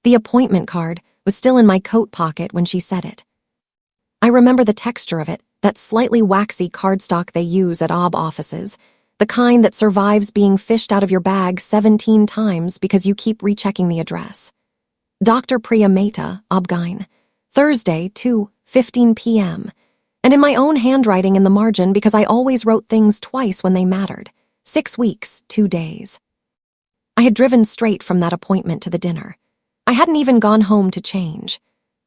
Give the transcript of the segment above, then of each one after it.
The appointment card was still in my coat pocket when she said it. I remember the texture of it, that slightly waxy cardstock they use at OB offices, the kind that survives being fished out of your bag 17 times because you keep rechecking the address. Dr. Priya Mehta, Obgyn, Thursday, 2:15 p.m., and in my own handwriting in the margin because I always wrote things twice when they mattered. 6 weeks, 2 days. I had driven straight from that appointment to the dinner. I hadn't even gone home to change.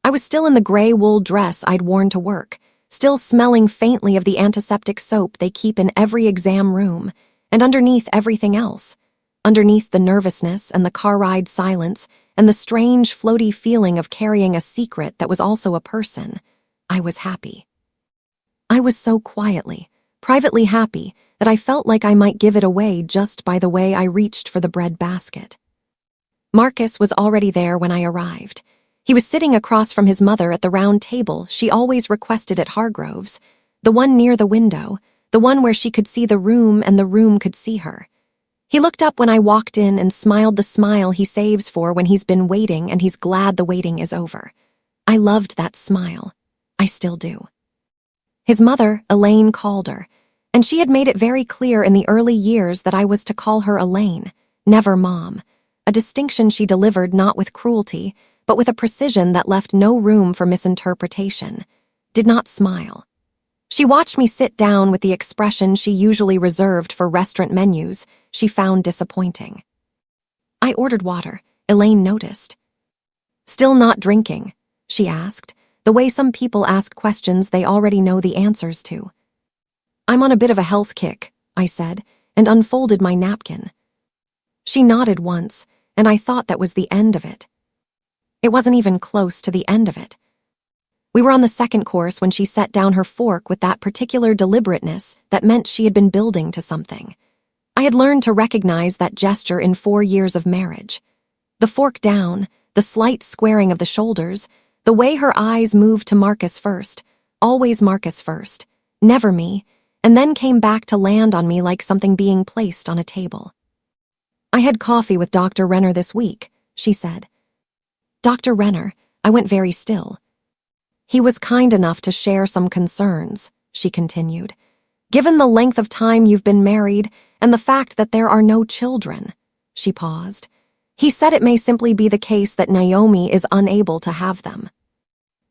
I was still in the gray wool dress I'd worn to work, still smelling faintly of the antiseptic soap they keep in every exam room, and underneath everything else, underneath the nervousness and the car ride silence and the strange floaty feeling of carrying a secret that was also a person, I was happy. I was so quietly, privately happy that I felt like I might give it away just by the way I reached for the bread basket. Marcus was already there when I arrived. He was sitting across from his mother at the round table she always requested at Hargrove's, the one near the window, the one where she could see the room and the room could see her. He looked up when I walked in and smiled the smile he saves for when he's been waiting and he's glad the waiting is over. I loved that smile. I still do. His mother, Elaine Calder, and she had made it very clear in the early years that I was to call her Elaine, never Mom, a distinction she delivered not with cruelty, but with a precision that left no room for misinterpretation, did not smile. She watched me sit down with the expression she usually reserved for restaurant menus she found disappointing. I ordered water, Elaine noticed. "Still not drinking?" she asked, the way some people ask questions they already know the answers to. "I'm on a bit of a health kick," I said, and unfolded my napkin. She nodded once, and I thought that was the end of it. It wasn't even close to the end of it. We were on the second course when she set down her fork with that particular deliberateness that meant she had been building to something. I had learned to recognize that gesture in 4 years of marriage. The fork down, the slight squaring of the shoulders, the way her eyes moved to Marcus first, always Marcus first, never me, and then came back to land on me like something being placed on a table. "I had coffee with Dr. Renner this week," she said. "Dr. Renner," I went very still. "He was kind enough to share some concerns," she continued. "Given the length of time you've been married and the fact that there are no children," she paused, "he said it may simply be the case that Naomi is unable to have them."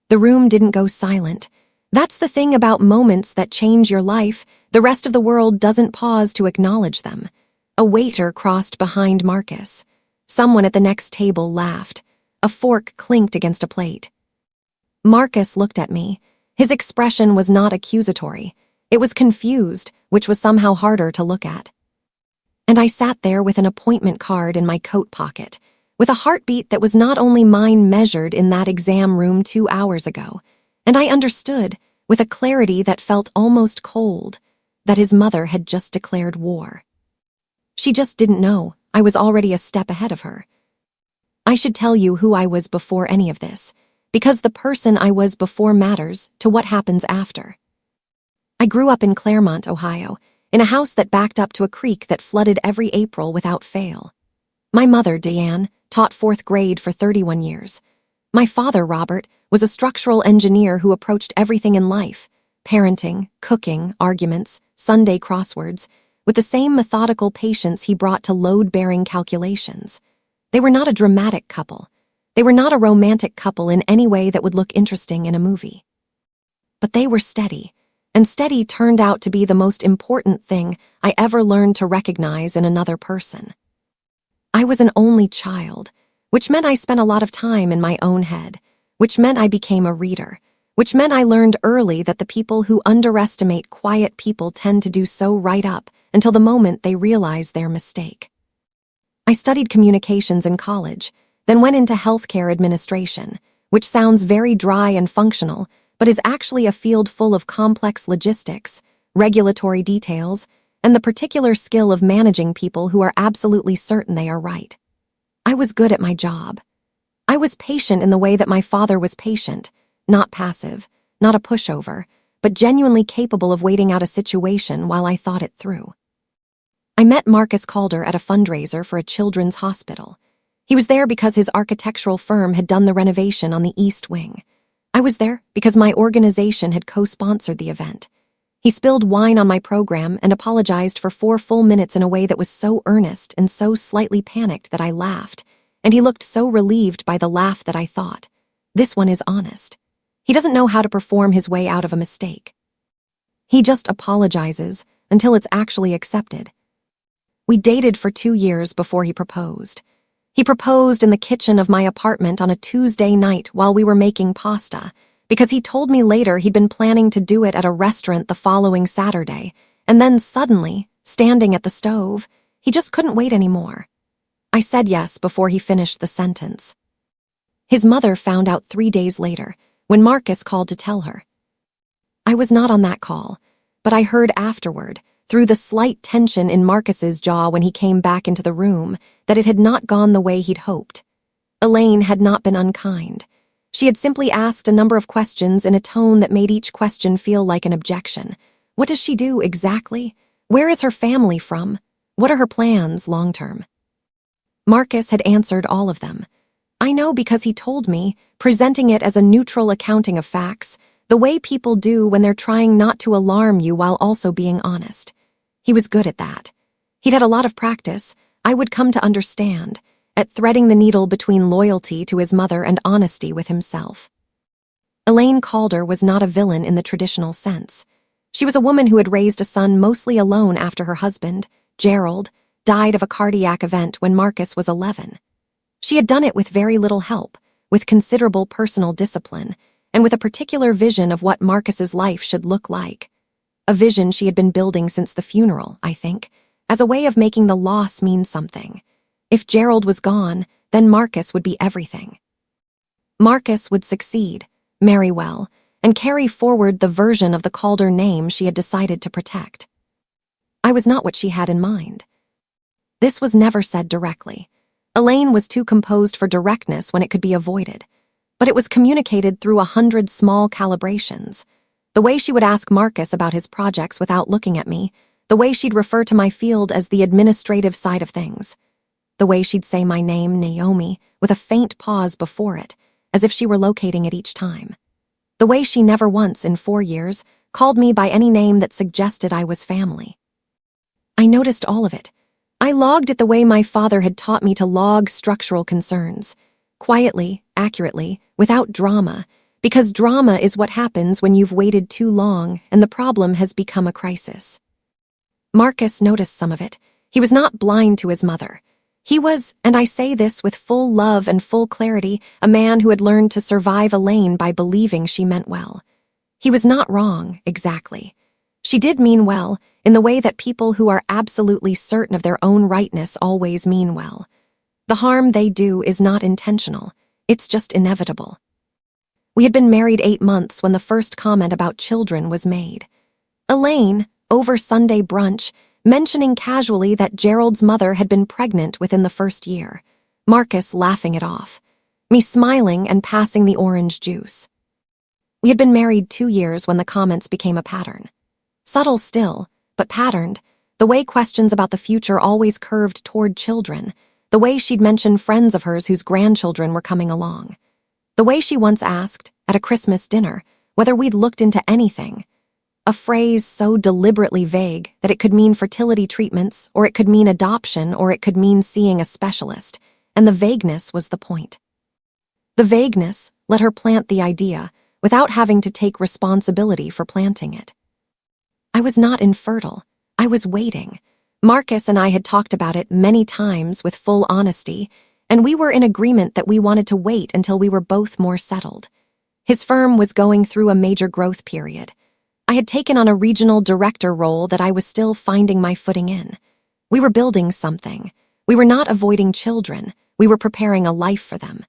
The room didn't go silent. That's the thing about moments that change your life, the rest of the world doesn't pause to acknowledge them. A waiter crossed behind Marcus. Someone at the next table laughed. A fork clinked against a plate. Marcus looked at me. His expression was not accusatory. It was confused, which was somehow harder to look at. And I sat there with an appointment card in my coat pocket, with a heartbeat that was not only mine measured in that exam room 2 hours ago, and I understood, with a clarity that felt almost cold, that his mother had just declared war. She just didn't know I was already a step ahead of her. I should tell you who I was before any of this, because the person I was before matters to what happens after. I grew up in Claremont, Ohio, in a house that backed up to a creek that flooded every April without fail. My mother, Deanne, taught 4th grade for 31 years. My father, Robert, was a structural engineer who approached everything in life, parenting, cooking, arguments, Sunday crosswords, with the same methodical patience he brought to load-bearing calculations. They were not a dramatic couple. They were not a romantic couple in any way that would look interesting in a movie. But they were steady, and steady turned out to be the most important thing I ever learned to recognize in another person. I was an only child, which meant I spent a lot of time in my own head, which meant I became a reader, which meant I learned early that the people who underestimate quiet people tend to do so right up until the moment they realize their mistake. I studied communications in college, then went into healthcare administration, which sounds very dry and functional, but is actually a field full of complex logistics, regulatory details, and the particular skill of managing people who are absolutely certain they are right. I was good at my job. I was patient in the way that my father was patient, not passive, not a pushover, but genuinely capable of waiting out a situation while I thought it through. I met Marcus Calder at a fundraiser for a children's hospital. He was there because his architectural firm had done the renovation on the East Wing. I was there because my organization had co-sponsored the event. He spilled wine on my program and apologized for 4 full minutes in a way that was so earnest and so slightly panicked that I laughed, and he looked so relieved by the laugh that I thought, this one is honest. He doesn't know how to perform his way out of a mistake. He just apologizes until it's actually accepted. We dated for 2 years before he proposed. He proposed in the kitchen of my apartment on a Tuesday night while we were making pasta, because he told me later he'd been planning to do it at a restaurant the following Saturday, and then suddenly, standing at the stove, he just couldn't wait anymore. I said yes before he finished the sentence. His mother found out 3 days later, when Marcus called to tell her. I was not on that call, but I heard afterward, through the slight tension in Marcus's jaw when he came back into the room, that it had not gone the way he'd hoped. Elaine had not been unkind. She had simply asked a number of questions in a tone that made each question feel like an objection. What does she do exactly? Where is her family from? What are her plans long-term? Marcus had answered all of them. I know because he told me, presenting it as a neutral accounting of facts, the way people do when they're trying not to alarm you while also being honest. He was good at that. He'd had a lot of practice, I would come to understand, at threading the needle between loyalty to his mother and honesty with himself. Elaine Calder was not a villain in the traditional sense. She was a woman who had raised a son mostly alone after her husband, Gerald, died of a cardiac event when Marcus was 11. She had done it with very little help, with considerable personal discipline, and with a particular vision of what Marcus's life should look like. A vision she had been building since the funeral, I think, as a way of making the loss mean something. If Gerald was gone, then Marcus would be everything. Marcus would succeed, marry well, and carry forward the version of the Calder name she had decided to protect. I was not what she had in mind. This was never said directly. Elaine was too composed for directness when it could be avoided, but it was communicated through 100 small calibrations. The way she would ask Marcus about his projects without looking at me, the way she'd refer to my field as the administrative side of things, the way she'd say my name, Naomi, with a faint pause before it, as if she were locating it each time. The way she never once, in 4 years, called me by any name that suggested I was family. I noticed all of it. I logged it the way my father had taught me to log structural concerns, quietly, accurately, without drama, because drama is what happens when you've waited too long and the problem has become a crisis. Marcus noticed some of it. He was not blind to his mother. He was, and I say this with full love and full clarity, a man who had learned to survive Elaine by believing she meant well. He was not wrong, exactly. She did mean well, in the way that people who are absolutely certain of their own rightness always mean well. The harm they do is not intentional. It's just inevitable. We had been married 8 months when the first comment about children was made. Elaine, over Sunday brunch, mentioning casually that Gerald's mother had been pregnant within the first year. Marcus laughing it off. Me smiling and passing the orange juice. We had been married 2 years when the comments became a pattern. Subtle still, but patterned, the way questions about the future always curved toward children, the way she'd mention friends of hers whose grandchildren were coming along. The way she once asked, at a Christmas dinner, whether we'd looked into anything. A phrase so deliberately vague that it could mean fertility treatments, or it could mean adoption, or it could mean seeing a specialist, and the vagueness was the point. The vagueness let her plant the idea without having to take responsibility for planting it. I was not infertile. I was waiting. Marcus and I had talked about it many times with full honesty, and we were in agreement that we wanted to wait until we were both more settled. His firm was going through a major growth period. I had taken on a regional director role that I was still finding my footing in. We were building something. We were not avoiding children. We were preparing a life for them.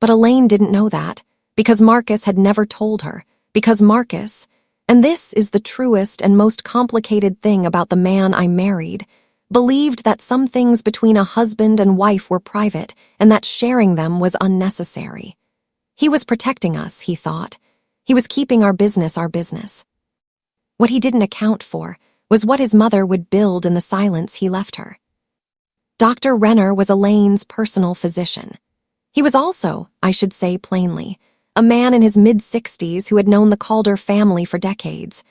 But Elaine didn't know that, because Marcus had never told her, because Marcus, and this is the truest and most complicated thing about the man I married, believed that some things between a husband and wife were private and that sharing them was unnecessary. He was protecting us, he thought. He was keeping our business our business. What he didn't account for was what his mother would build in the silence he left her. Dr. Renner was Elaine's personal physician. He was also, I should say plainly, a man in his mid-60s who had known the Calder family for decades,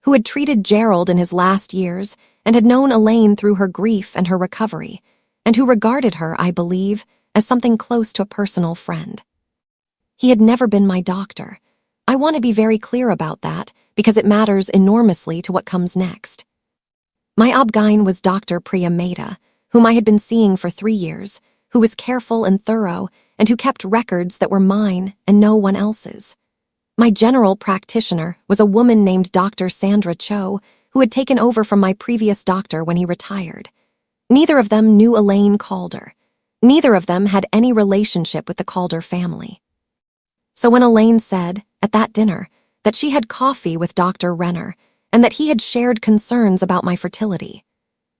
who had treated Gerald in his last years and had known Elaine through her grief and her recovery, and who regarded her, I believe, as something close to a personal friend. He had never been my doctor. I want to be very clear about that because it matters enormously to what comes next. My obgyn was Dr. Priya Mehta, whom I had been seeing for 3 years, who was careful and thorough, and who kept records that were mine and no one else's. My general practitioner was a woman named Dr. Sandra Cho, who had taken over from my previous doctor when he retired. Neither of them knew Elaine Calder. Neither of them had any relationship with the Calder family. So when Elaine said, at that dinner, that she had coffee with Dr. Renner and that he had shared concerns about my fertility,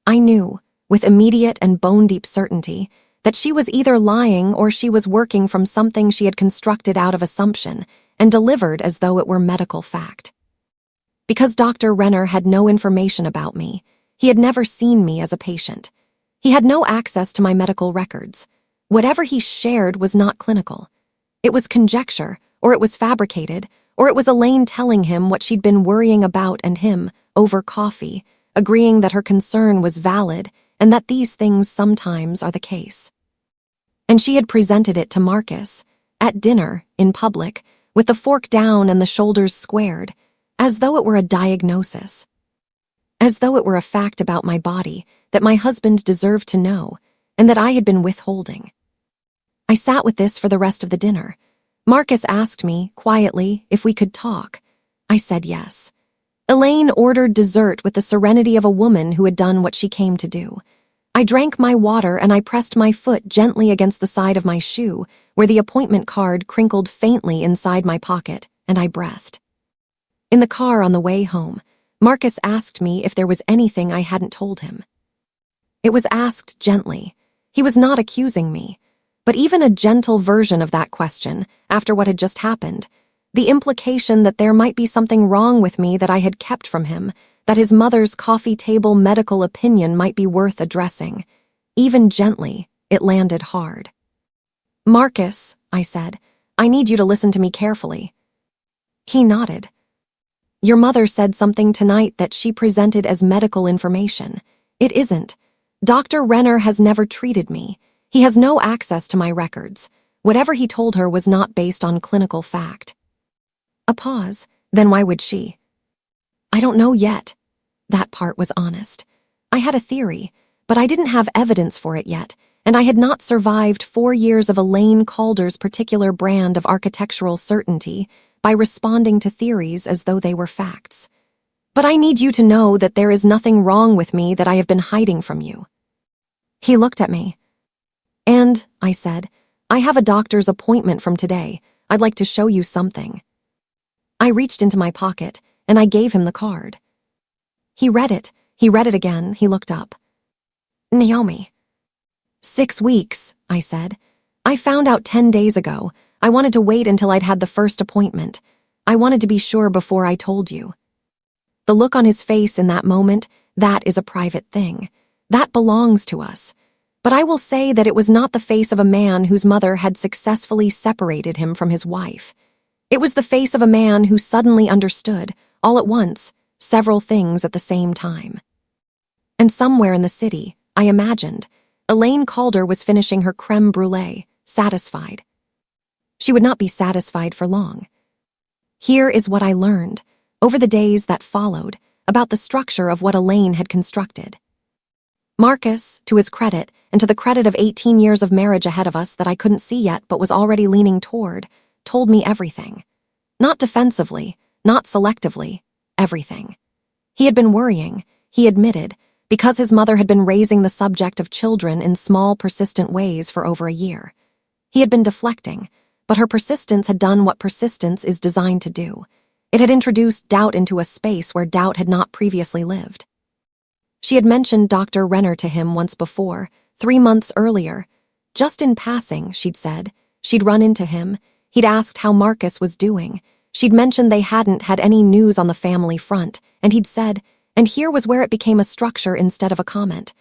I knew, with immediate and bone-deep certainty, that she was either lying or she was working from something she had constructed out of assumption and delivered as though it were medical fact. Because Dr. Renner had no information about me, he had never seen me as a patient. He had no access to my medical records. Whatever he shared was not clinical. It was conjecture, or it was fabricated, or it was Elaine telling him what she'd been worrying about and him, over coffee, agreeing that her concern was valid and that these things sometimes are the case. And she had presented it to Marcus, at dinner, in public, with the fork down and the shoulders squared, as though it were a diagnosis. As though it were a fact about my body that my husband deserved to know, and that I had been withholding. I sat with this for the rest of the dinner. Marcus asked me, quietly, if we could talk. I said yes. Elaine ordered dessert with the serenity of a woman who had done what she came to do. I drank my water and I pressed my foot gently against the side of my shoe, where the appointment card crinkled faintly inside my pocket, and I breathed. In the car on the way home, Marcus asked me if there was anything I hadn't told him. It was asked gently. He was not accusing me, but even a gentle version of that question, after what had just happened, the implication that there might be something wrong with me that I had kept from him, that his mother's coffee table medical opinion might be worth addressing. Even gently, it landed hard. Marcus, I said, I need you to listen to me carefully. He nodded. Your mother said something tonight that she presented as medical information. It isn't. Dr. Renner has never treated me. He has no access to my records. Whatever he told her was not based on clinical fact. A pause. Then why would she? I don't know yet. That part was honest. I had a theory, but I didn't have evidence for it yet, and I had not survived 4 years of Elaine Calder's particular brand of architectural certainty by responding to theories as though they were facts. But I need you to know that there is nothing wrong with me that I have been hiding from you. He looked at me. And, I said, I have a doctor's appointment from today. I'd like to show you something. I reached into my pocket, and I gave him the card. He read it again, he looked up. Naomi. 6 weeks, I said. I found out 10 days ago. I wanted to wait until I'd had the first appointment. I wanted to be sure before I told you. The look on his face in that moment, that is a private thing. That belongs to us. But I will say that it was not the face of a man whose mother had successfully separated him from his wife. It was the face of a man who suddenly understood, all at once, several things at the same time. And somewhere in the city, I imagined, Elaine Calder was finishing her creme brulee, satisfied. She would not be satisfied for long. Here is what I learned, over the days that followed, about the structure of what Elaine had constructed. Marcus, to his credit, and to the credit of 18 years of marriage ahead of us that I couldn't see yet but was already leaning toward, told me everything. Not defensively, not selectively, everything. He had been worrying, he admitted, because his mother had been raising the subject of children in small, persistent ways for over a year. He had been deflecting, but her persistence had done what persistence is designed to do. It had introduced doubt into a space where doubt had not previously lived. She had mentioned Dr. Renner to him once before, 3 months earlier. Just in passing, she'd said. She'd run into him. He'd asked how Marcus was doing. She'd mentioned they hadn't had any news on the family front, and he'd said, and here was where it became a structure instead of a comment.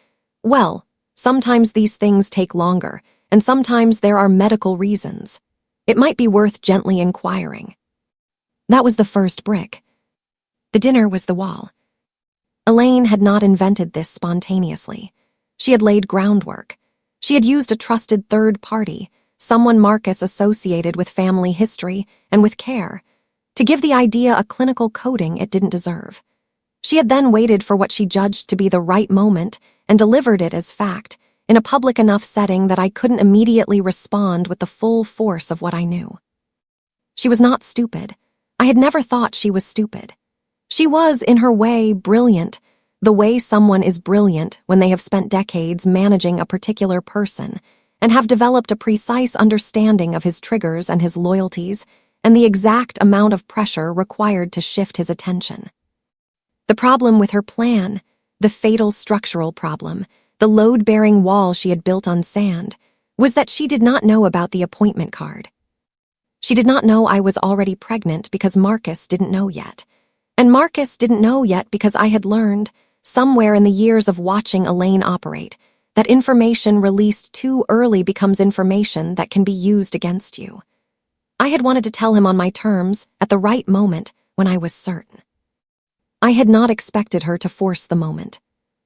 Well, Sometimes these things take longer, and sometimes there are medical reasons. It might be worth gently inquiring. That was the first brick. The dinner was the wall. Elaine had not invented this spontaneously. She had laid groundwork. She had used a trusted third party, someone Marcus associated with family history and with care, to give the idea a clinical coding it didn't deserve. She had then waited for what she judged to be the right moment and delivered it as fact, in a public enough setting that I couldn't immediately respond with the full force of what I knew. She was not stupid. I had never thought she was stupid. She was, in her way, brilliant, the way someone is brilliant when they have spent decades managing a particular person and have developed a precise understanding of his triggers and his loyalties and the exact amount of pressure required to shift his attention. The problem with her plan, the fatal structural problem, the load-bearing wall she had built on sand, was that she did not know about the appointment card. She did not know I was already pregnant because Marcus didn't know yet. And Marcus didn't know yet because I had learned, somewhere in the years of watching Elaine operate, that information released too early becomes information that can be used against you. I had wanted to tell him on my terms, at the right moment, when I was certain. I had not expected her to force the moment.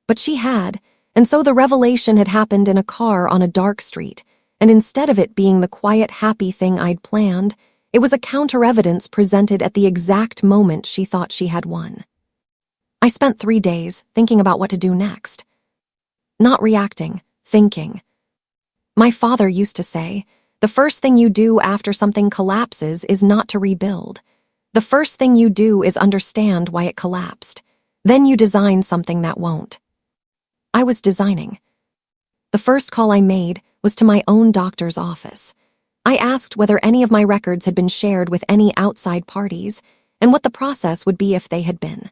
But she had, and so the revelation had happened in a car on a dark street, and instead of it being the quiet, happy thing I'd planned, it was a counter-evidence presented at the exact moment she thought she had won. I spent 3 days thinking about what to do next. Not reacting, thinking. My father used to say, the first thing you do after something collapses is not to rebuild. The first thing you do is understand why it collapsed. Then you design something that won't. I was designing. The first call I made was to my own doctor's office. I asked whether any of my records had been shared with any outside parties and what the process would be if they had been.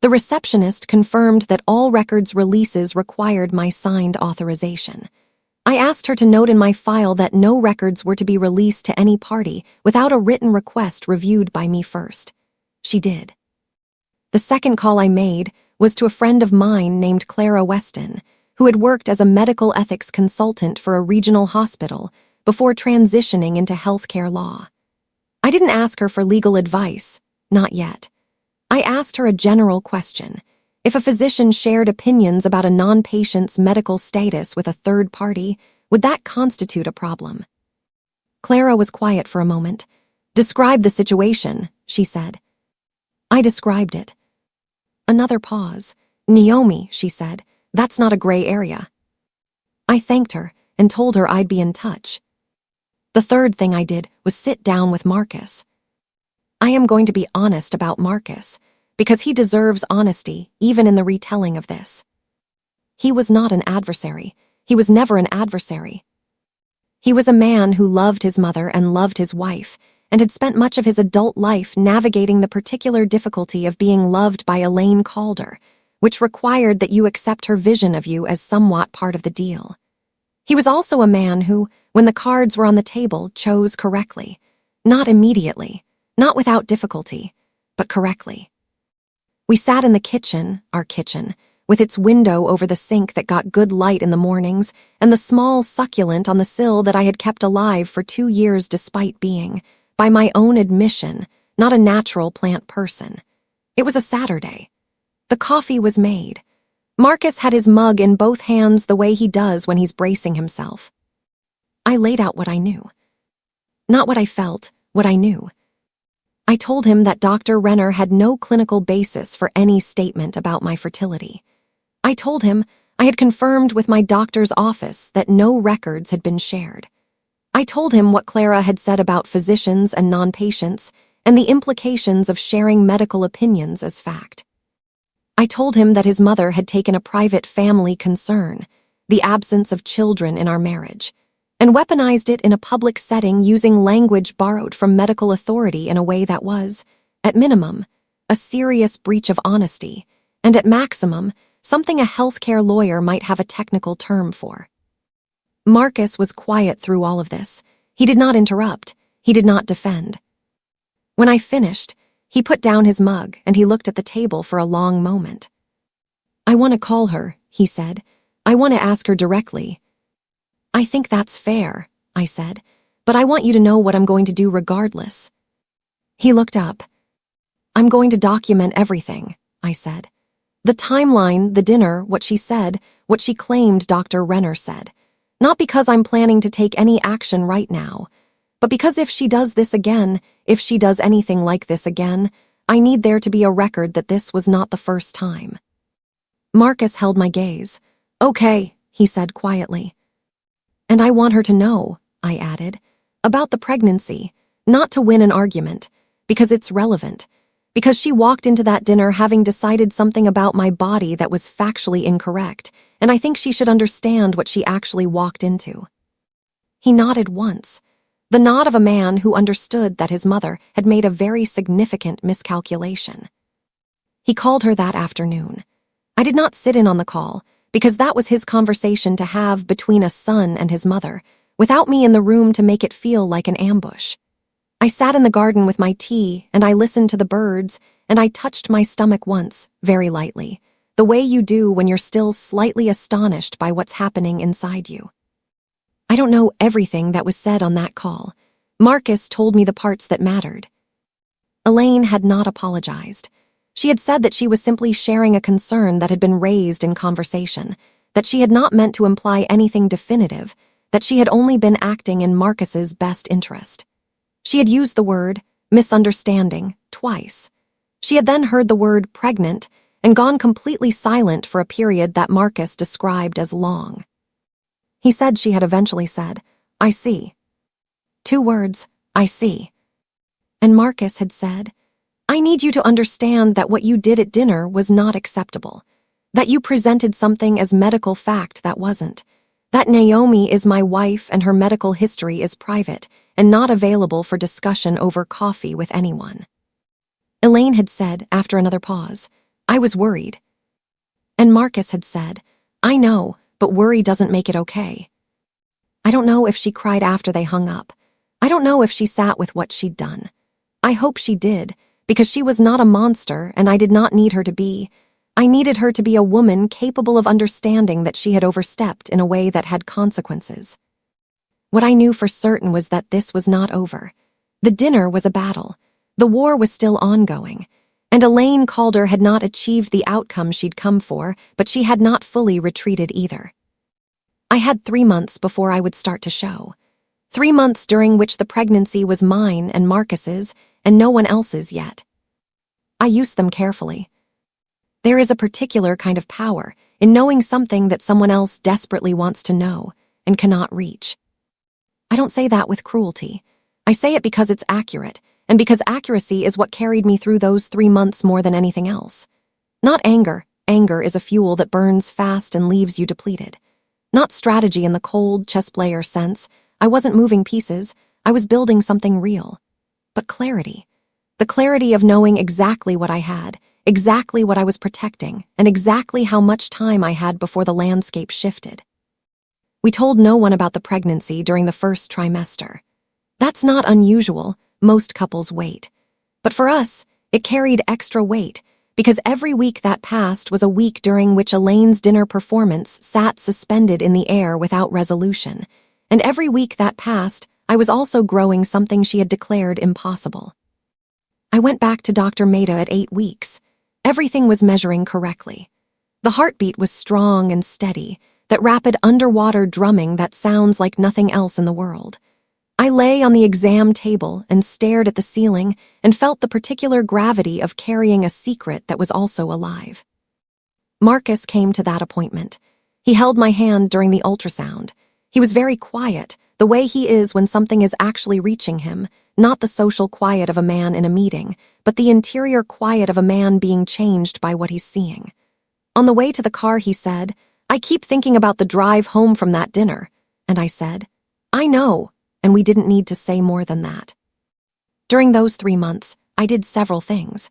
The receptionist confirmed that all records releases required my signed authorization. I asked her to note in my file that no records were to be released to any party without a written request reviewed by me first. She did. The second call I made was to a friend of mine named Clara Weston, who had worked as a medical ethics consultant for a regional hospital before transitioning into healthcare law. I didn't ask her for legal advice, not yet. I asked her a general question. If a physician shared opinions about a non-patient's medical status with a third party, would that constitute a problem? Clara was quiet for a moment. "Describe the situation," she said. I described it. Another pause. "Naomi," she said, "that's not a gray area." I thanked her and told her I'd be in touch. The third thing I did was sit down with Marcus. I am going to be honest about Marcus, because he deserves honesty even in the retelling of this. He was not an adversary. He was never an adversary. He was a man who loved his mother and loved his wife, and had spent much of his adult life navigating the particular difficulty of being loved by Elaine Calder, which required that you accept her vision of you as somewhat part of the deal. He was also a man who, when the cards were on the table, chose correctly. Not immediately, not without difficulty, but correctly. We sat in the kitchen, our kitchen, with its window over the sink that got good light in the mornings, and the small succulent on the sill that I had kept alive for 2 years despite being, by my own admission, not a natural plant person. It was a Saturday. The coffee was made. Marcus had his mug in both hands the way he does when he's bracing himself. I laid out what I knew. Not what I felt, what I knew. I told him that Dr. Renner had no clinical basis for any statement about my fertility. I told him I had confirmed with my doctor's office that no records had been shared. I told him what Clara had said about physicians and non-patients and the implications of sharing medical opinions as fact. I told him that his mother had taken a private family concern, the absence of children in our marriage, and weaponized it in a public setting using language borrowed from medical authority in a way that was, at minimum, a serious breach of honesty, and at maximum, something a healthcare lawyer might have a technical term for. Marcus was quiet through all of this. He did not interrupt. He did not defend. When I finished, he put down his mug and he looked at the table for a long moment. "I want to call her," he said, I want to ask her directly. I think that's fair, I said, but I want you to know what I'm going to do regardless. He looked up. I'm going to document everything, I said. The timeline, the dinner, what she said, what she claimed Dr. Renner said. Not because I'm planning to take any action right now, but because if she does this again, if she does anything like this again, I need there to be a record that this was not the first time. Marcus held my gaze. Okay, he said quietly. And I want her to know, I added, about the pregnancy, not to win an argument, because it's relevant, because she walked into that dinner having decided something about my body that was factually incorrect, and I think she should understand what she actually walked into. He nodded once, the nod of a man who understood that his mother had made a very significant miscalculation. He called her that afternoon. I did not sit in on the call, because that was his conversation to have between a son and his mother, without me in the room to make it feel like an ambush. I sat in the garden with my tea, and I listened to the birds, and I touched my stomach once, very lightly, the way you do when you're still slightly astonished by what's happening inside you. I don't know everything that was said on that call. Marcus told me the parts that mattered. Elaine had not apologized. She had said that she was simply sharing a concern that had been raised in conversation, that she had not meant to imply anything definitive, that she had only been acting in Marcus's best interest. She had used the word misunderstanding twice. She had then heard the word pregnant and gone completely silent for a period that Marcus described as long. He said she had eventually said, I see. 2 words, I see. And Marcus had said, I need you to understand that what you did at dinner was not acceptable, that you presented something as medical fact that wasn't, that Naomi is my wife and her medical history is private and not available for discussion over coffee with anyone. Elaine had said, after another pause, I was worried. And Marcus had said, I know, but worry doesn't make it okay. I don't know if she cried after they hung up. I don't know if she sat with what she'd done. I hope she did, because she was not a monster and I did not need her to be. I needed her to be a woman capable of understanding that she had overstepped in a way that had consequences. What I knew for certain was that this was not over. The dinner was a battle. The war was still ongoing. And Elaine Calder had not achieved the outcome she'd come for, but she had not fully retreated either. I had 3 months before I would start to show. 3 months during which the pregnancy was mine and Marcus's, and no one else's yet. I used them carefully. There is a particular kind of power in knowing something that someone else desperately wants to know and cannot reach. I don't say that with cruelty. I say it because it's accurate, and because accuracy is what carried me through those 3 months more than anything else. Not anger. Anger is a fuel that burns fast and leaves you depleted. Not strategy in the cold chess player sense. I wasn't moving pieces. I was building something real. But clarity. The clarity of knowing exactly what I had, exactly what I was protecting, and exactly how much time I had before the landscape shifted. We told no one about the pregnancy during the first trimester. That's not unusual. Most couples wait. But for us, it carried extra weight, because every week that passed was a week during which Elaine's dinner performance sat suspended in the air without resolution, and every week that passed, I was also growing something she had declared impossible. I went back to Dr. Maida at 8 weeks. Everything was measuring correctly. The heartbeat was strong and steady, that rapid underwater drumming that sounds like nothing else in the world. I lay on the exam table and stared at the ceiling and felt the particular gravity of carrying a secret that was also alive. Marcus came to that appointment. He held my hand during the ultrasound. He was very quiet, the way he is when something is actually reaching him, not the social quiet of a man in a meeting, but the interior quiet of a man being changed by what he's seeing. On the way to the car, he said, I keep thinking about the drive home from that dinner. And I said, I know, and we didn't need to say more than that. During those 3 months, I did several things.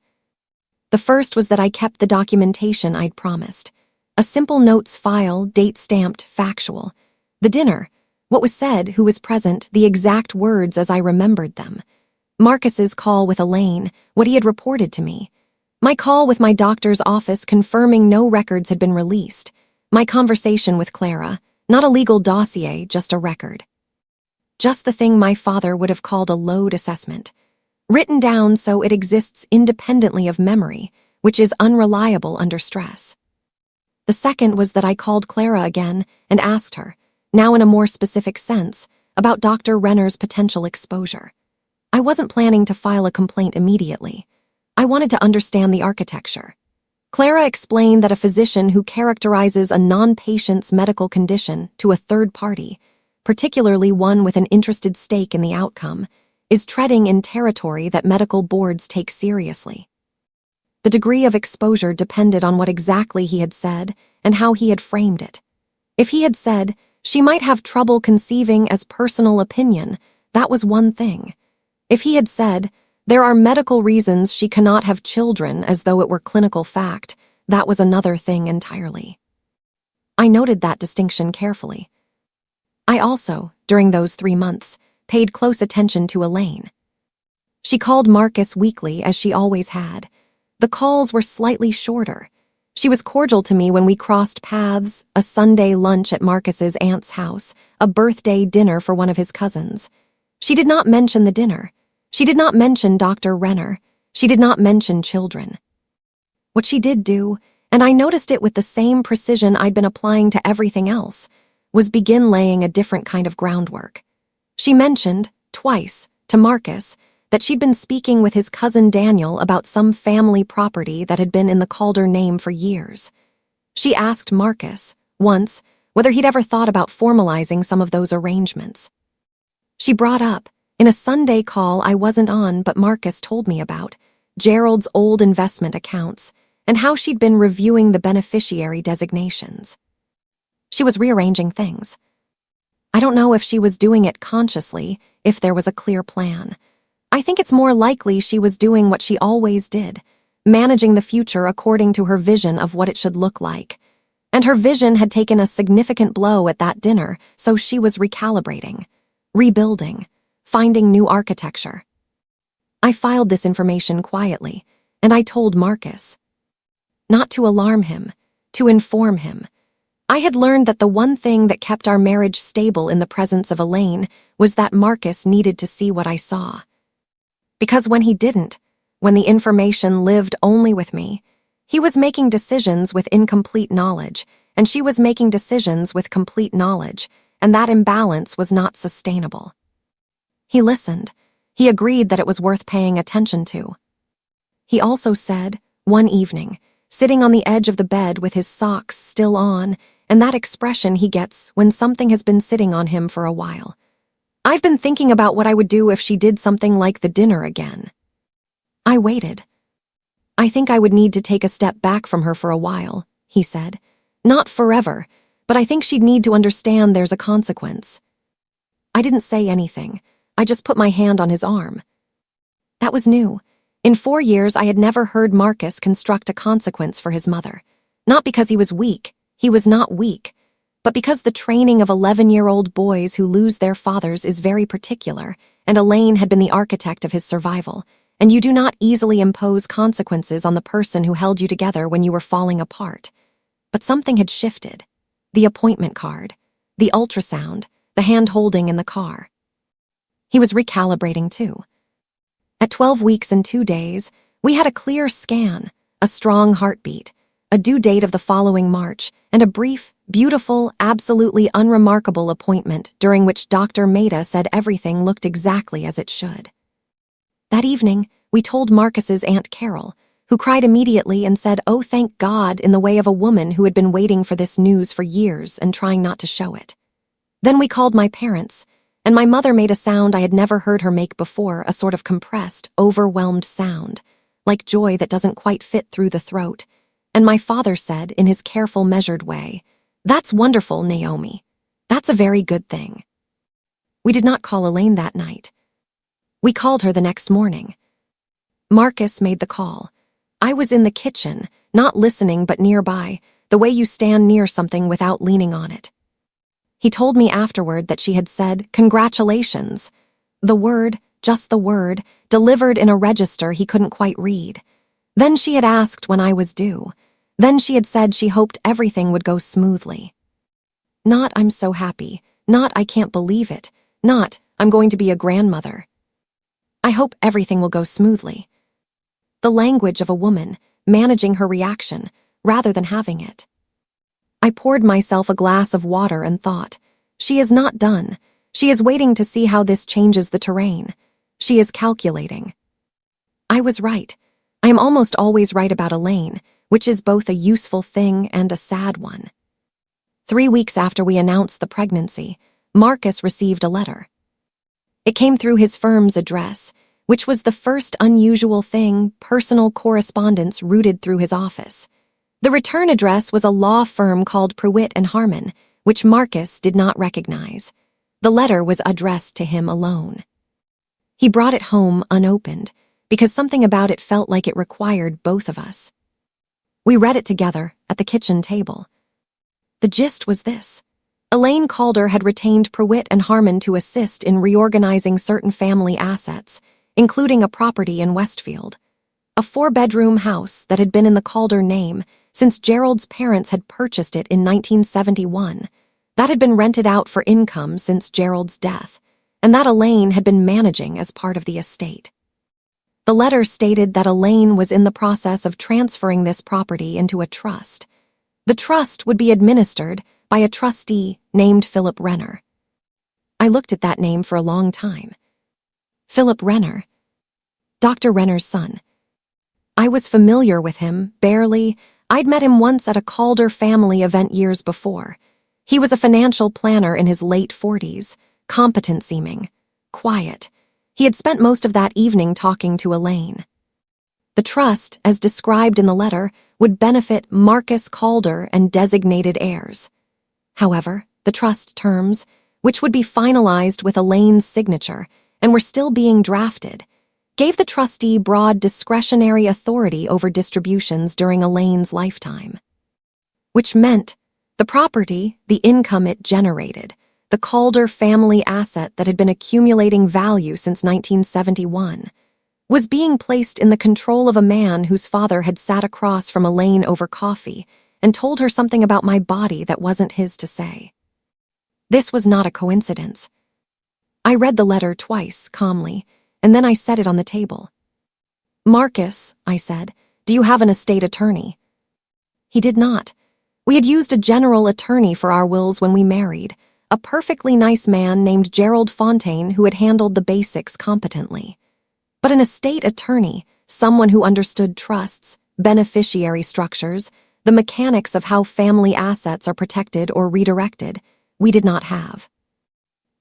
The first was that I kept the documentation I'd promised. A simple notes file, date-stamped, factual. The dinner, what was said, who was present, the exact words as I remembered them. Marcus's call with Elaine, what he had reported to me. My call with my doctor's office confirming no records had been released. My conversation with Clara, not a legal dossier, just a record. Just the thing my father would have called a load assessment, written down so it exists independently of memory, which is unreliable under stress. The second was that I called Clara again and asked her, now in a more specific sense, about Dr. Renner's potential exposure. I wasn't planning to file a complaint immediately. I wanted to understand the architecture. Clara explained that a physician who characterizes a non-patient's medical condition to a third party, particularly one with an interested stake in the outcome, is treading in territory that medical boards take seriously. The degree of exposure depended on what exactly he had said and how he had framed it. If he had said, she might have trouble conceiving as personal opinion, that was one thing. If he had said, there are medical reasons she cannot have children as though it were clinical fact, that was another thing entirely. I noted that distinction carefully. I also, during those 3 months, paid close attention to Elaine. She called Marcus weekly as she always had. The calls were slightly shorter. She was cordial to me when we crossed paths, a Sunday lunch at Marcus's aunt's house, a birthday dinner for one of his cousins. She did not mention the dinner. She did not mention Dr. Renner. She did not mention children. What she did do, and I noticed it with the same precision I'd been applying to everything else, was begin laying a different kind of groundwork. She mentioned, twice, to Marcus, that she'd been speaking with his cousin Daniel about some family property that had been in the Calder name for years. She asked Marcus, once, whether he'd ever thought about formalizing some of those arrangements. She brought up, in a Sunday call I wasn't on but Marcus told me about, Gerald's old investment accounts and how she'd been reviewing the beneficiary designations. She was rearranging things. I don't know if she was doing it consciously, if there was a clear plan. I think it's more likely she was doing what she always did, managing the future according to her vision of what it should look like. And her vision had taken a significant blow at that dinner, so she was recalibrating, rebuilding, finding new architecture. I filed this information quietly, and I told Marcus. Not to alarm him, to inform him. I had learned that the one thing that kept our marriage stable in the presence of Elaine was that Marcus needed to see what I saw. Because when he didn't, when the information lived only with me, he was making decisions with incomplete knowledge, and she was making decisions with complete knowledge, and that imbalance was not sustainable. He listened. He agreed that it was worth paying attention to. He also said, one evening, sitting on the edge of the bed with his socks still on, and that expression he gets when something has been sitting on him for a while. I've been thinking about what I would do if she did something like the dinner again. I waited. I think I would need to take a step back from her for a while, he said. Not forever, but I think she'd need to understand there's a consequence. I didn't say anything. I just put my hand on his arm. That was new. In 4 years, I had never heard Marcus construct a consequence for his mother. Not because he was weak. He was not weak. But because the training of 11-year-old boys who lose their fathers is very particular, and Elaine had been the architect of his survival, and you do not easily impose consequences on the person who held you together when you were falling apart. But something had shifted. The appointment card, the ultrasound, the hand-holding in the car. He was recalibrating too. At 12 weeks and 2 days, we had a clear scan, a strong heartbeat, a due date of the following March, and a brief, beautiful, absolutely unremarkable appointment during which Dr. Maida said everything looked exactly as it should. That evening, we told Marcus's Aunt Carol, who cried immediately and said, "Oh, thank God," in the way of a woman who had been waiting for this news for years and trying not to show it. Then we called my parents, and my mother made a sound I had never heard her make before, a sort of compressed, overwhelmed sound, like joy that doesn't quite fit through the throat. And my father said, in his careful, measured way, "That's wonderful, Naomi. That's a very good thing." We did not call Elaine that night. We called her the next morning. Marcus made the call. I was in the kitchen, not listening but nearby, the way you stand near something without leaning on it. He told me afterward that she had said, "Congratulations." The word, just the word, delivered in a register he couldn't quite read. Then she had asked when I was due. Then she had said she hoped everything would go smoothly. Not "I'm so happy," not "I can't believe it," not "I'm going to be a grandmother." I hope everything will go smoothly. The language of a woman, managing her reaction, rather than having it. I poured myself a glass of water and thought, she is not done. She is waiting to see how this changes the terrain. She is calculating. I was right. I am almost always right about Elaine, which is both a useful thing and a sad one. 3 weeks after we announced the pregnancy, Marcus received a letter. It came through his firm's address, which was the first unusual thing, personal correspondence routed through his office. The return address was a law firm called Pruitt and Harmon, which Marcus did not recognize. The letter was addressed to him alone. He brought it home unopened, because something about it felt like it required both of us. We read it together at the kitchen table. The gist was this. Elaine Calder had retained Pruitt and Harmon to assist in reorganizing certain family assets, including a property in Westfield. A 4-bedroom house that had been in the Calder name since Gerald's parents had purchased it in 1971. That had been rented out for income since Gerald's death, and that Elaine had been managing as part of the estate. The letter stated that Elaine was in the process of transferring this property into a trust. The trust would be administered by a trustee named Philip Renner. I looked at that name for a long time. Philip Renner. Dr. Renner's son. I was familiar with him, barely. I'd met him once at a Calder family event years before. He was a financial planner in his late 40s, competent seeming, quiet. He had spent most of that evening talking to Elaine. The trust, as described in the letter, would benefit Marcus Calder and designated heirs. However, the trust terms, which would be finalized with Elaine's signature and were still being drafted, gave the trustee broad discretionary authority over distributions during Elaine's lifetime. Which meant the property, the income it generated, the Calder family asset that had been accumulating value since 1971, was being placed in the control of a man whose father had sat across from Elaine over coffee and told her something about my body that wasn't his to say. This was not a coincidence. I read the letter twice, calmly, and then I set it on the table. "Marcus," I said, "do you have an estate attorney?" He did not. We had used a general attorney for our wills when we married, a perfectly nice man named Gerald Fontaine who had handled the basics competently. But an estate attorney, someone who understood trusts, beneficiary structures, the mechanics of how family assets are protected or redirected, we did not have.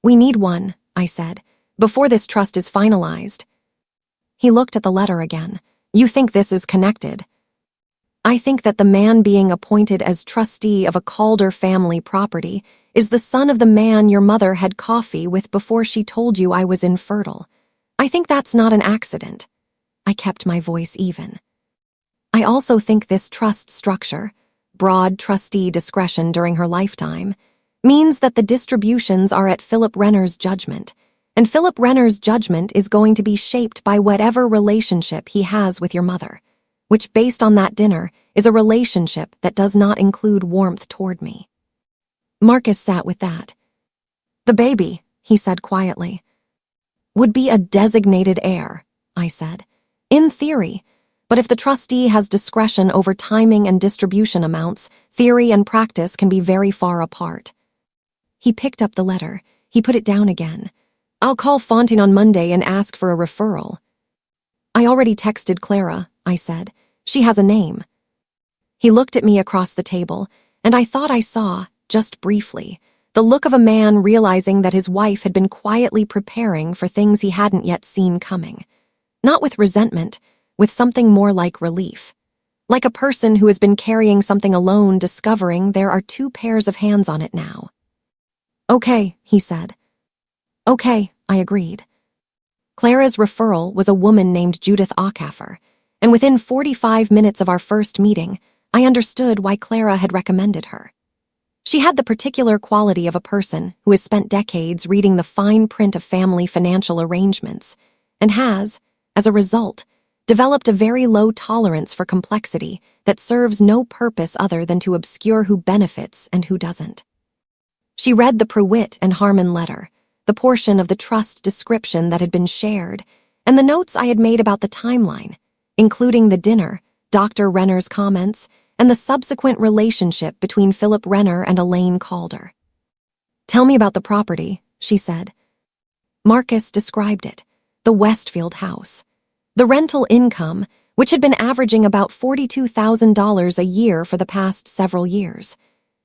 "We need one," I said, "before this trust is finalized." He looked at the letter again. "You think this is connected?" "I think that the man being appointed as trustee of a Calder family property is the son of the man your mother had coffee with before she told you I was infertile. I think that's not an accident." I kept my voice even. "I also think this trust structure, broad trustee discretion during her lifetime, means that the distributions are at Philip Renner's judgment, and Philip Renner's judgment is going to be shaped by whatever relationship he has with your mother, which, based on that dinner, is a relationship that does not include warmth toward me." Marcus sat with that. "The baby," he said quietly, "would be a designated heir," I said. "In theory, but if the trustee has discretion over timing and distribution amounts, theory and practice can be very far apart." He picked up the letter. He put it down again. "I'll call Fontaine on Monday and ask for a referral." "I already texted Clara," I said. "She has a name." He looked at me across the table, and I thought I saw, just briefly, the look of a man realizing that his wife had been quietly preparing for things he hadn't yet seen coming. Not with resentment, with something more like relief. Like a person who has been carrying something alone discovering there are 2 pairs of hands on it now. "Okay," he said. "Okay," I agreed. Clara's referral was a woman named Judith Ackhaffer, and within 45 minutes of our first meeting, I understood why Clara had recommended her. She had the particular quality of a person who has spent decades reading the fine print of family financial arrangements, and has, as a result, developed a very low tolerance for complexity that serves no purpose other than to obscure who benefits and who doesn't. She read the Prewitt and Harmon letter, the portion of the trust description that had been shared, and the notes I had made about the timeline, including the dinner, Dr. Renner's comments, and the subsequent relationship between Philip Renner and Elaine Calder. "Tell me about the property," she said. Marcus described it, the Westfield house. The rental income, which had been averaging about $42,000 a year for the past several years.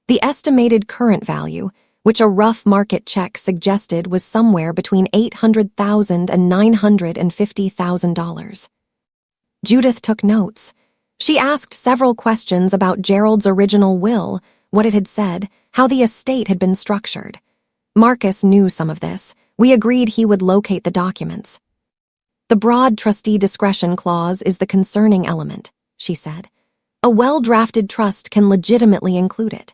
The estimated current value, which a rough market check suggested was somewhere between $800,000 and $950,000. Judith took notes. She asked several questions about Gerald's original will, what it had said, how the estate had been structured. Marcus knew some of this. We agreed he would locate the documents. "The broad trustee discretion clause is the concerning element," she said. "A well-drafted trust can legitimately include it,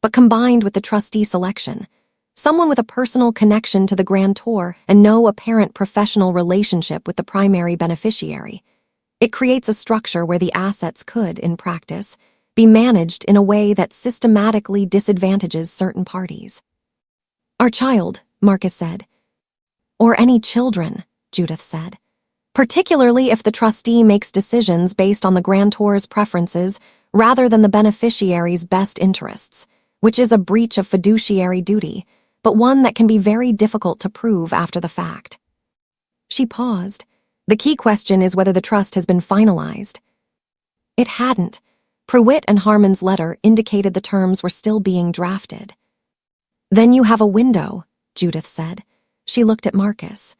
but combined with the trustee selection, someone with a personal connection to the grantor and no apparent professional relationship with the primary beneficiary, it creates a structure where the assets could, in practice, be managed in a way that systematically disadvantages certain parties." "Our child," Marcus said. "Or any children," Judith said. "Particularly if the trustee makes decisions based on the grantor's preferences rather than the beneficiary's best interests, which is a breach of fiduciary duty, but one that can be very difficult to prove after the fact." She paused. "The key question is whether the trust has been finalized." It hadn't. Prewitt and Harmon's letter indicated the terms were still being drafted. "Then you have a window," Judith said. She looked at Marcus.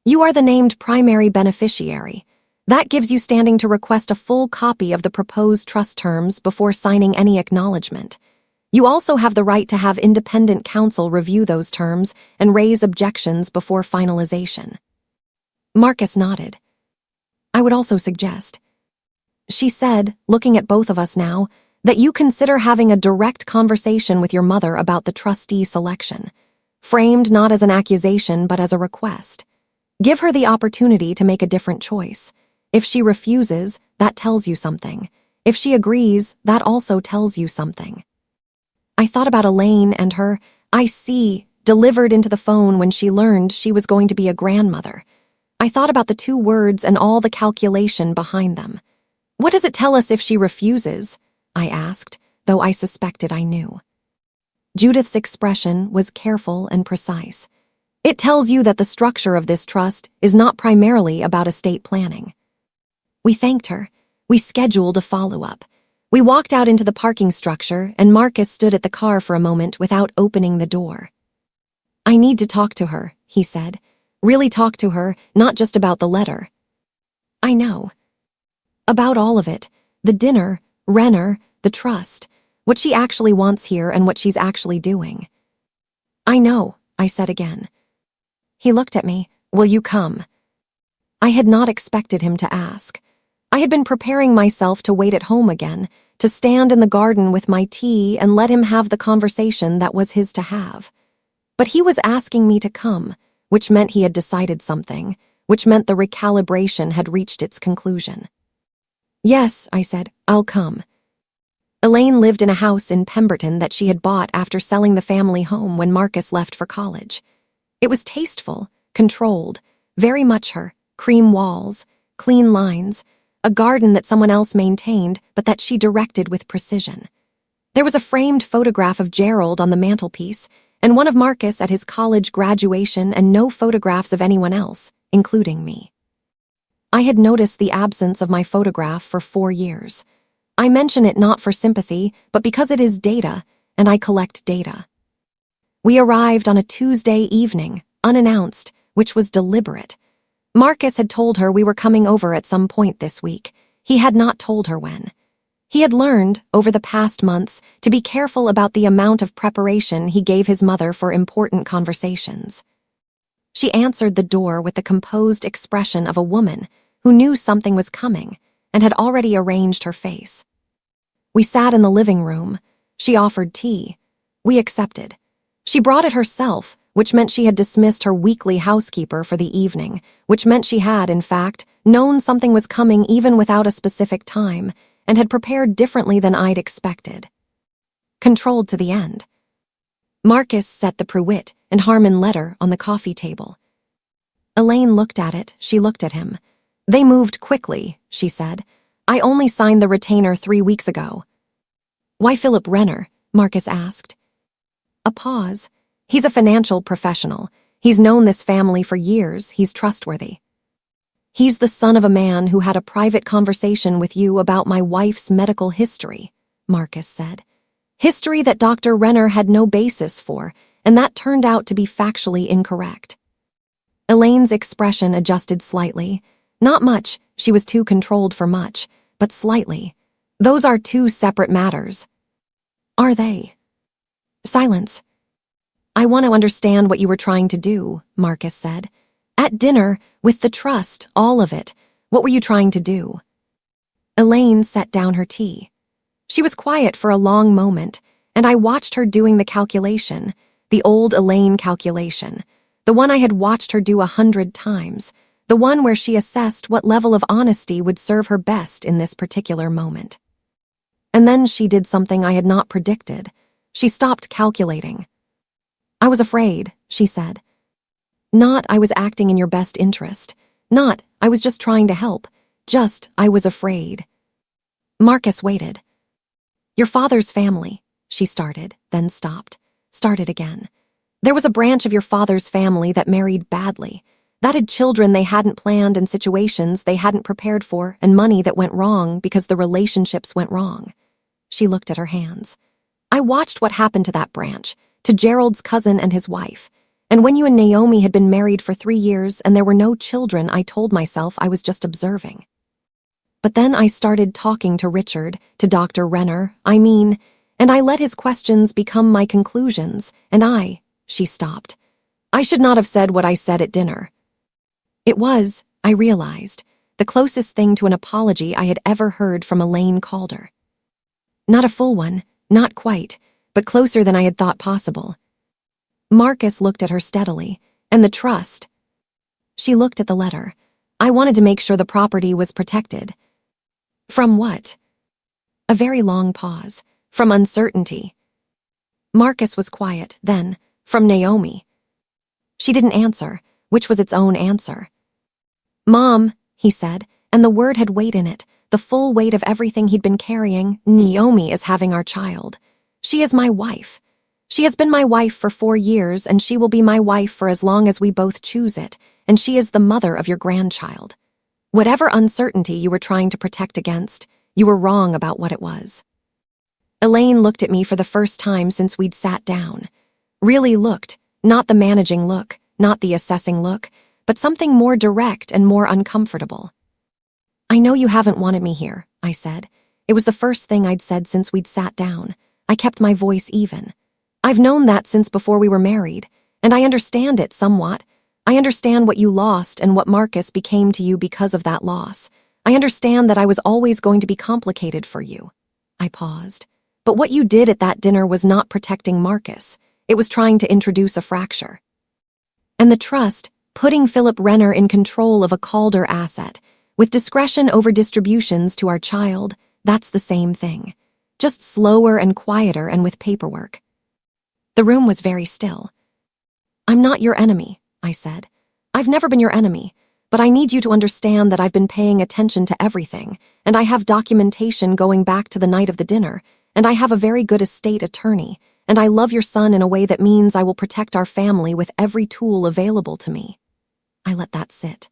"You are the named primary beneficiary. That gives you standing to request a full copy of the proposed trust terms before signing any acknowledgement. You also have the right to have independent counsel review those terms and raise objections before finalization." Marcus nodded. "I would also suggest," she said, looking at both of us now, "that you consider having a direct conversation with your mother about the trustee selection, framed not as an accusation but as a request. Give her the opportunity to make a different choice. If she refuses, that tells you something. If she agrees, that also tells you something." I thought about Elaine and her "I see" delivered into the phone when she learned she was going to be a grandmother. I thought about the two words and all the calculation behind them. "What does it tell us if she refuses?" I asked, though I suspected I knew. Judith's expression was careful and precise. "It tells you that the structure of this trust is not primarily about estate planning." We thanked her. We scheduled a follow-up. We walked out into the parking structure, and Marcus stood at the car for a moment without opening the door. "I need to talk to her," he said. "Really talk to her, not just about the letter." "I know. About all of it. The dinner, Renner, the trust, what she actually wants here and what she's actually doing." "I know," I said again. He looked at me. "Will you come?" I had not expected him to ask. I had been preparing myself to wait at home again, to stand in the garden with my tea and let him have the conversation that was his to have. But he was asking me to come, which meant he had decided something, which meant the recalibration had reached its conclusion. "Yes," I said, "I'll come." Elaine lived in a house in Pemberton that she had bought after selling the family home when Marcus left for college. It was tasteful, controlled, very much her, cream walls, clean lines, a garden that someone else maintained but that she directed with precision. There was a framed photograph of Gerald on the mantelpiece and one of Marcus at his college graduation and no photographs of anyone else, including me. I had noticed the absence of my photograph for 4 years. I mention it not for sympathy, but because it is data, and I collect data. We arrived on a Tuesday evening, unannounced, which was deliberate. Marcus had told her we were coming over at some point this week. He had not told her when. He had learned, over the past months, to be careful about the amount of preparation he gave his mother for important conversations. She answered the door with the composed expression of a woman who knew something was coming and had already arranged her face. We sat in the living room. She offered tea. We accepted. She brought it herself, which meant she had dismissed her weekly housekeeper for the evening, which meant she had, in fact, known something was coming even without a specific time, and had prepared differently than I'd expected. Controlled to the end. Marcus set the Pruitt and Harmon letter on the coffee table. Elaine looked at it, she looked at him. They moved quickly, she said. I only signed the retainer 3 weeks ago. Why Philip Renner? Marcus asked. A pause. He's a financial professional. He's known this family for years. He's trustworthy. He's the son of a man who had a private conversation with you about my wife's medical history, Marcus said. History that Dr. Renner had no basis for, and that turned out to be factually incorrect. Elaine's expression adjusted slightly. Not much, she was too controlled for much, but slightly. Those are 2 separate matters. Are they? Silence. I want to understand what you were trying to do, Marcus said. At dinner, with the trust, all of it, what were you trying to do? Elaine set down her tea. She was quiet for a long moment, and I watched her doing the calculation, the old Elaine calculation, the one I had watched her do 100 times, the one where she assessed what level of honesty would serve her best in this particular moment. And then she did something I had not predicted. She stopped calculating. I was afraid, she said. Not I was acting in your best interest. Not I was just trying to help. Just I was afraid. Marcus waited. Your father's family, she started, then stopped. Started again. There was a branch of your father's family that married badly. That had children they hadn't planned and situations they hadn't prepared for and money that went wrong because the relationships went wrong. She looked at her hands. I watched what happened to that branch, to Gerald's cousin and his wife. And when you and Naomi had been married for 3 years and there were no children, I told myself I was just observing. But then I started talking to Richard, to Dr. Renner, and I let his questions become my conclusions, and she stopped. I should not have said what I said at dinner. It was, I realized, the closest thing to an apology I had ever heard from Elaine Calder. Not a full one, not quite, but closer than I had thought possible. Marcus looked at her steadily, and the trust. She looked at the letter. I wanted to make sure the property was protected. From what? A very long pause. From uncertainty. Marcus was quiet, then, from Naomi. She didn't answer, which was its own answer. Mom, he said, and the word had weight in it, the full weight of everything he'd been carrying. Naomi is having our child. She is my wife. She has been my wife for 4 years, and she will be my wife for as long as we both choose it, and she is the mother of your grandchild. Whatever uncertainty you were trying to protect against, you were wrong about what it was. Elaine looked at me for the first time since we'd sat down. Really looked, not the managing look, not the assessing look, but something more direct and more uncomfortable. I know you haven't wanted me here, I said. It was the first thing I'd said since we'd sat down. I kept my voice even. I've known that since before we were married, and I understand it somewhat. I understand what you lost and what Marcus became to you because of that loss. I understand that I was always going to be complicated for you. I paused. But what you did at that dinner was not protecting Marcus. It was trying to introduce a fracture. And the trust, putting Philip Renner in control of a Calder asset, with discretion over distributions to our child, that's the same thing. Just slower and quieter and with paperwork. The room was very still. I'm not your enemy, I said. I've never been your enemy, but I need you to understand that I've been paying attention to everything, and I have documentation going back to the night of the dinner, and I have a very good estate attorney, and I love your son in a way that means I will protect our family with every tool available to me. I let that sit.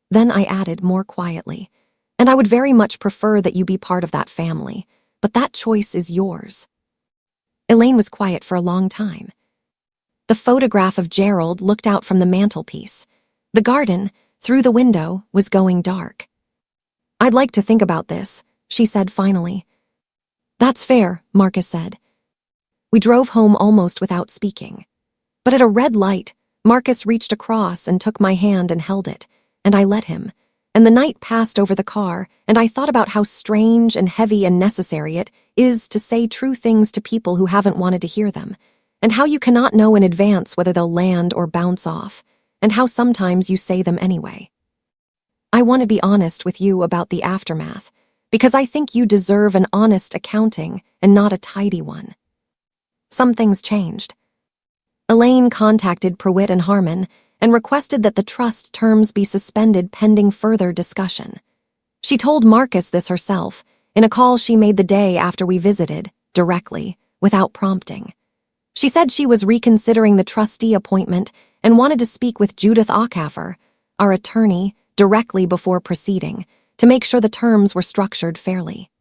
Then I added more quietly, and I would very much prefer that you be part of that family, but that choice is yours. Elaine was quiet for a long time. The photograph of Gerald looked out from the mantelpiece. The garden, through the window, was going dark. I'd like to think about this, she said finally. That's fair, Marcus said. We drove home almost without speaking. But at a red light, Marcus reached across and took my hand and held it, and I let him. And the night passed over the car, and I thought about how strange and heavy and necessary it is to say true things to people who haven't wanted to hear them. and how you cannot know in advance whether they'll land or bounce off, and how sometimes you say them anyway. I want to be honest with you about the aftermath, because I think you deserve an honest accounting and not a tidy one. Some things changed. Elaine contacted Prewitt and Harmon and requested that the trust terms be suspended pending further discussion. She told Marcus this herself in a call she made the day after we visited, directly, without prompting. She said she was reconsidering the trustee appointment and wanted to speak with Judith Aucaffer, our attorney, directly before proceeding, to make sure the terms were structured fairly.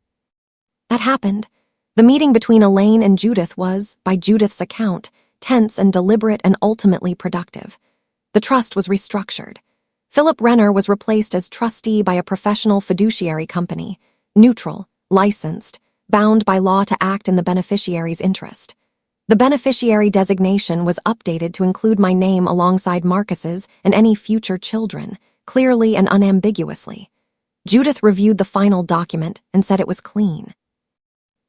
That happened. The meeting between Elaine and Judith was, by Judith's account, tense and deliberate and ultimately productive. The trust was restructured. Philip Renner was replaced as trustee by a professional fiduciary company, neutral, licensed, bound by law to act in the beneficiary's interest. The beneficiary designation was updated to include my name alongside Marcus's and any future children, clearly and unambiguously. Judith reviewed the final document and said it was clean.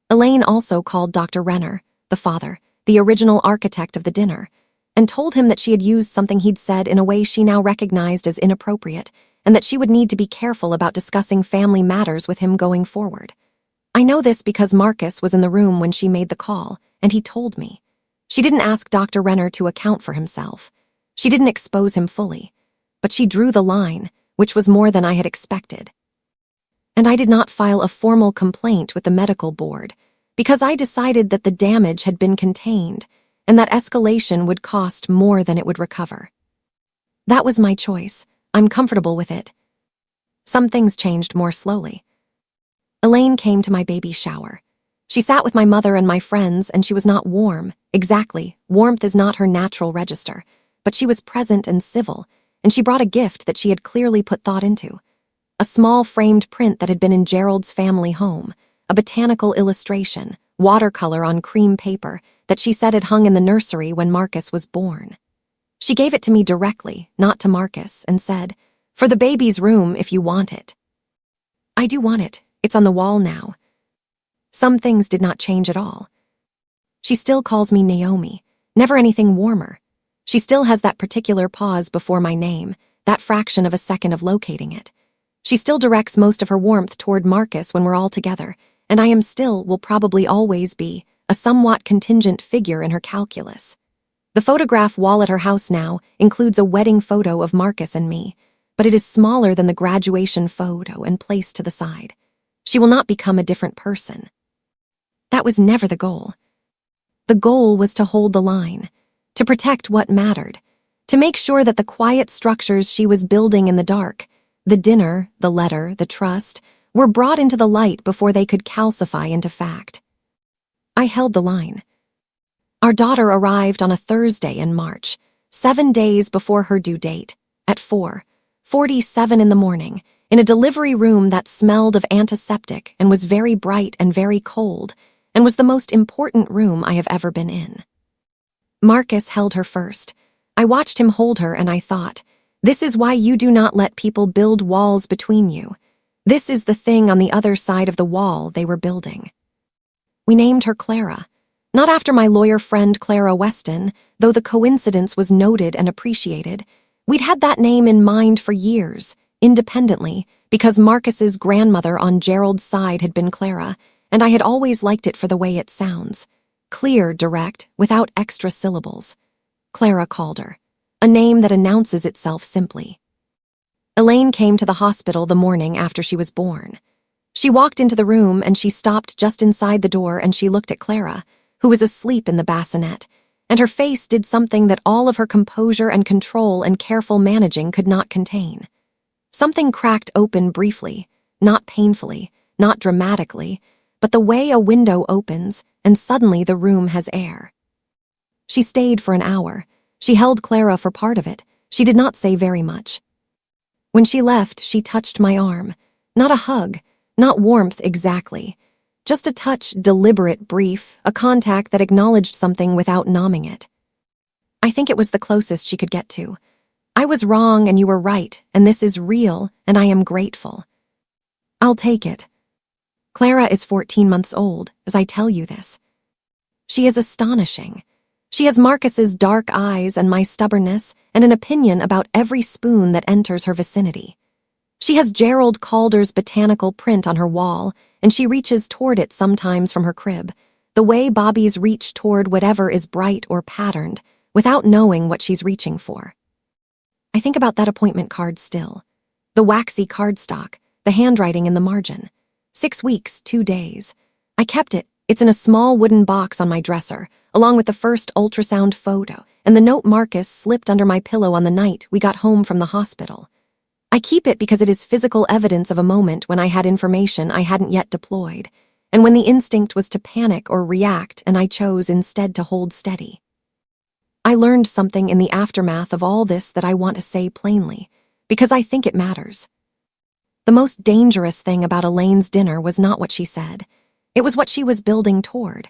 Elaine also called Dr. Renner, the father, the original architect of the dinner, and told him that she had used something he'd said in a way she now recognized as inappropriate, and that she would need to be careful about discussing family matters with him going forward. I know this because Marcus was in the room when she made the call, and he told me. She didn't ask Dr. Renner to account for himself. She didn't expose him fully, but she drew the line, which was more than I had expected. And I did not file a formal complaint with the medical board, because I decided that the damage had been contained, and that escalation would cost more than it would recover. That was my choice. I'm comfortable with it. Some things changed more slowly. Elaine came to my baby shower. She sat with my mother and my friends, and she was not warm. Exactly, warmth is not her natural register, but she was present and civil, and she brought a gift that she had clearly put thought into. A small framed print that had been in Gerald's family home, a botanical illustration, watercolor on cream paper, that she said had hung in the nursery when Marcus was born. She gave it to me directly, not to Marcus, and said, "For the baby's room if you want it." I do want it. It's on the wall now. Some things did not change at all. She still calls me Naomi, never anything warmer. She still has that particular pause before my name, that fraction of a second of locating it. She still directs most of her warmth toward Marcus when we're all together, and I am still, will probably always be, a somewhat contingent figure in her calculus. The photograph wall at her house now includes a wedding photo of Marcus and me, but it is smaller than the graduation photo and placed to the side. She will not become a different person. That was never the goal. The goal was to hold the line, to protect what mattered, to make sure that the quiet structures she was building in the dark, the dinner, the letter, the trust, were brought into the light before they could calcify into fact. I held the line. Our daughter arrived on a Thursday in March, 7 days before her due date, at 4:47 in the morning, in a delivery room that smelled of antiseptic and was very bright and very cold, and was the most important room I have ever been in. Marcus held her first. I watched him hold her and I thought, this is why you do not let people build walls between you. This is the thing on the other side of the wall they were building. We named her Clara, not after my lawyer friend Clara Weston, though the coincidence was noted and appreciated. We'd had that name in mind for years, independently, because Marcus's grandmother on Gerald's side had been Clara, and I had always liked it for the way it sounds. Clear, direct, without extra syllables. Clara called her, a name that announces itself simply. Elaine came to the hospital the morning after she was born. She walked into the room and she stopped just inside the door and she looked at Clara, who was asleep in the bassinet, and her face did something that all of her composure and control and careful managing could not contain. Something cracked open briefly, not painfully, not dramatically, but the way a window opens, and suddenly the room has air. She stayed for an hour. She held Clara for part of it. She did not say very much. When she left, she touched my arm. Not a hug, not warmth exactly. Just a touch, deliberate, brief, a contact that acknowledged something without nomming it. I think it was the closest she could get to. I was wrong and you were right, and this is real, and I am grateful. I'll take it. Clara is 14 months old, as I tell you this. She is astonishing. She has Marcus's dark eyes and my stubbornness and an opinion about every spoon that enters her vicinity. She has Gerald Calder's botanical print on her wall, and she reaches toward it sometimes from her crib, the way Bobbies reach toward whatever is bright or patterned, without knowing what she's reaching for. I think about that appointment card still. The waxy cardstock, the handwriting in the margin. 6 weeks, 2 days. I kept it. It's in a small wooden box on my dresser, along with the first ultrasound photo, and the note Marcus slipped under my pillow on the night we got home from the hospital. I keep it because it is physical evidence of a moment when I had information I hadn't yet deployed, and when the instinct was to panic or react and I chose instead to hold steady. I learned something in the aftermath of all this that I want to say plainly, because I think it matters. The most dangerous thing about Elaine's dinner was not what she said. It was what she was building toward.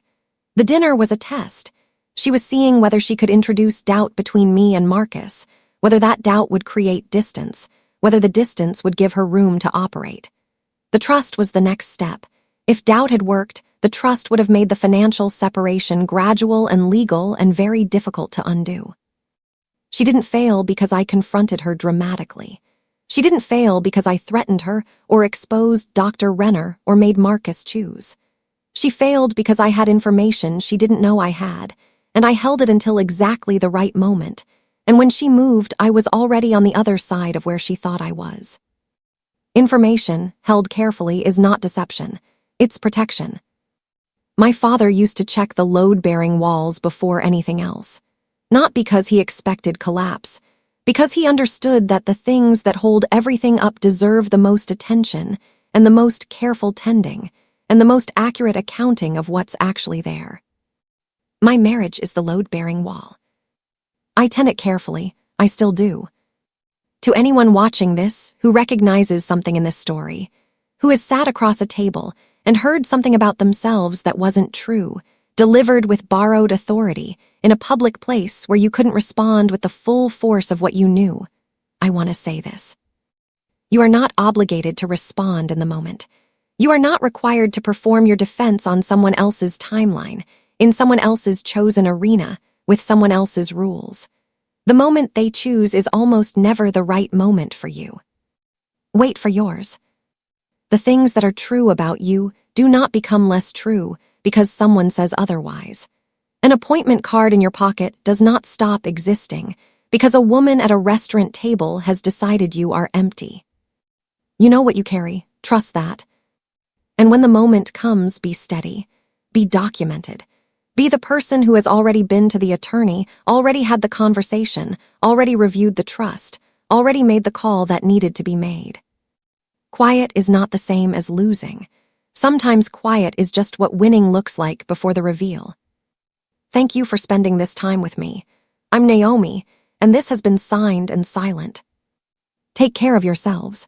The dinner was a test. She was seeing whether she could introduce doubt between me and Marcus, whether that doubt would create distance, whether the distance would give her room to operate. The trust was the next step. If doubt had worked, the trust would have made the financial separation gradual and legal and very difficult to undo. She didn't fail because I confronted her dramatically. She didn't fail because I threatened her or exposed Dr. Renner or made Marcus choose. She failed because I had information she didn't know I had, and I held it until exactly the right moment, and when she moved, I was already on the other side of where she thought I was. Information, held carefully, is not deception. It's protection. My father used to check the load-bearing walls before anything else. Not because he expected collapse, because he understood that the things that hold everything up deserve the most attention and the most careful tending and the most accurate accounting of what's actually there. My marriage is the load-bearing wall. I tend it carefully. I still do. To anyone watching this who recognizes something in this story, who has sat across a table and heard something about themselves that wasn't true, delivered with borrowed authority in a public place where you couldn't respond with the full force of what you knew, I want to say this. You are not obligated to respond in the moment. You are not required to perform your defense on someone else's timeline, in someone else's chosen arena, with someone else's rules. The moment they choose is almost never the right moment for you. Wait for yours. The things that are true about you do not become less true because someone says otherwise. An appointment card in your pocket does not stop existing because a woman at a restaurant table has decided you are empty. You know what you carry. Trust that. And when the moment comes, be steady. Be documented. Be the person who has already been to the attorney, already had the conversation, already reviewed the trust, already made the call that needed to be made. Quiet is not the same as losing. Sometimes quiet is just what winning looks like before the reveal. Thank you for spending this time with me. I'm Naomi, and this has been Signed and Silent. Take care of yourselves.